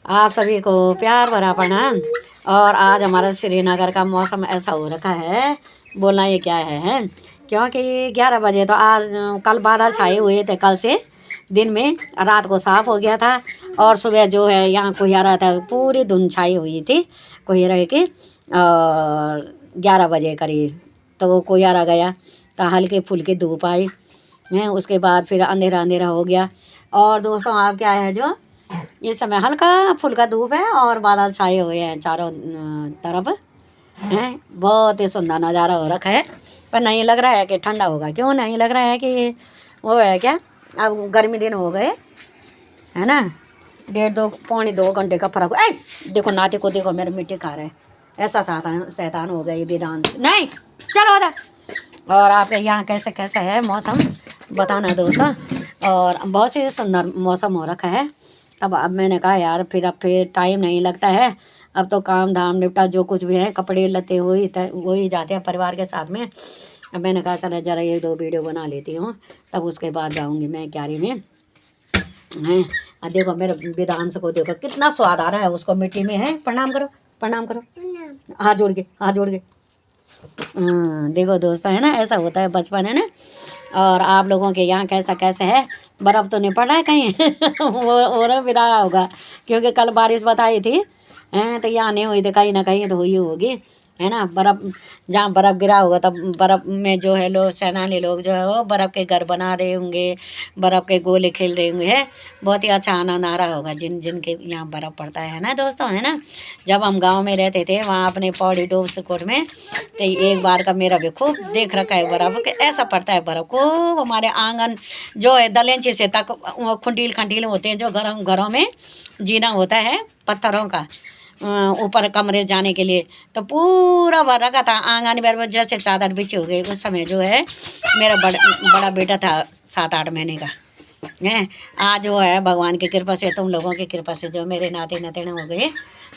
आप सभी को प्यार भरा प्रणाम। और आज हमारा श्रीनगर का मौसम ऐसा हो रखा है, बोलना ये क्या है क्योंकि 11 बजे तो आज कल बादल छाए हुए थे, कल से दिन में, रात को साफ़ हो गया था। और सुबह जो है यहाँ कोहरा था, पूरी धुंध छाई हुई थी कोहरे की। और 11 बजे करीब तो कोहरा गया तो हल्की फुल्की धूप आई है। उसके बाद फिर अंधेरा अंधेरा हो गया। और दोस्तों आप क्या है, जो इस समय हल्का फुल्का धूप है और बादल छाए हुए हैं चारों तरफ हैं। बहुत ही सुंदर नज़ारा हो रखा है। पर नहीं लग रहा है कि ठंडा होगा, क्यों नहीं लग रहा है कि वो है क्या, अब गर्मी दिन हो गए है ना। 1.5-2 घंटे का फर्क। देखो नाते को देखो, मेरे मिट्टी खा रहे हैं। ऐसा शैतान हो गई विधान नहीं। चलो उधर। और आपके यहाँ कैसे कैसा है मौसम बताना दोस्तों। और बहुत ही सुंदर मौसम हो रखा है। तब अब मैंने कहा यार फिर टाइम नहीं लगता है। अब तो काम धाम निपटा, जो कुछ भी है कपड़े लते वही जाते हैं परिवार के साथ में। अब मैंने कहा चलो ज़रा 1-2 वीडियो बना लेती हूँ, तब उसके बाद जाऊँगी मैं क्यारी में हैं। देखो मेरे विधांश को देखो कितना स्वाद आ रहा है उसको, मिट्टी में है। प्रणाम करो, प्रणाम करो, हाथ जोड़ के, हाथ जोड़ के। देखो दोस्तों है ना, ऐसा होता है बचपन है ना। और आप लोगों के यहाँ कैसा कैसा है, बर्फ़ तो नहीं पड़ रहा है कहीं वो और भी रहा होगा, क्योंकि कल बारिश बताई थी हैं, तो यहाँ नहीं हुई थी, कहीं ना कहीं तो हुई होगी है ना। बर्फ़ जहाँ बर्फ़ गिरा होगा तब बर्फ़ में जो है लोग, सैलानी लोग जो है वो बर्फ़ के घर बना रहे होंगे, बर्फ़ के गोले खेल रहे होंगे है। बहुत ही अच्छा आनंद आ रहा होगा जिनके यहाँ बर्फ़ पड़ता है ना दोस्तों है ना। जब हम गांव में रहते थे वहाँ अपने पौड़ी डोब सिकोट में, तो एक बार का मेरा भी खूब देख रखा है बर्फ़ के, ऐसा पड़ता है बर्फ़ खूब। हमारे आंगन जो है दलेंची से तक वो खंडील खंडील होते हैं, जो घरों में जीना होता है पत्थरों का, ऊपर कमरे जाने के लिए, तो पूरा भर रखा था आंगन में, जैसे चादर बिछी हो गई। उस समय जो है मेरा बड़ा बेटा था 7-8 महीने का है। आज वो है भगवान की कृपा से, तुम लोगों की कृपा से जो मेरे नाते नतेने हो गए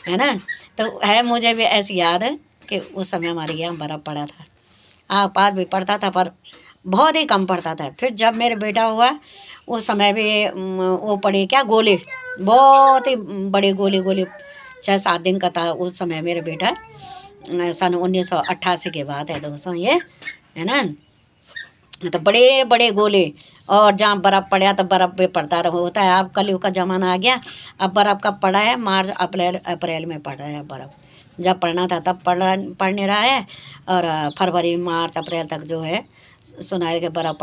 है ना। तो है मुझे भी ऐसी याद है कि उस समय हमारे यहाँ बर्फ़ पड़ा था। पास भी पड़ता था पर बहुत ही कम पड़ता था। फिर जब मेरे बेटा हुआ उस समय भी वो पड़े क्या गोले, बहुत ही बड़े गोले गोले, 6-7 दिन का था उस समय मेरा बेटा। सन 1988 के बाद है दोस्तों ये है ना। तो बड़े बड़े गोले, और जहाँ बर्फ़ पड़ा तो बर्फ़ पे पड़ता रहा होता है। अब कलयुग का ज़माना आ गया, अब बर्फ़ कब पड़ा है, मार्च अप्रैल में पड़ रहा है बर्फ़। जब पड़ना था तब पड़ नहीं रहा है। और फरवरी मार्च अप्रैल तक जो है सुना है कि बर्फ़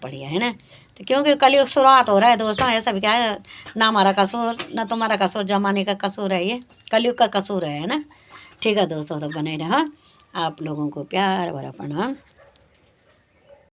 पड़ी है ना। तो क्योंकि कलयुग शुरुआत हो रहा है दोस्तों, ऐसा भी क्या है, ना हमारा कसूर ना तुम्हारा कसूर, ज़माने का कसूर है, ये कलयुग का कसूर है ना। ठीक है दोस्तों, तो बने रहो। आप लोगों को प्यार भरा प्रणाम।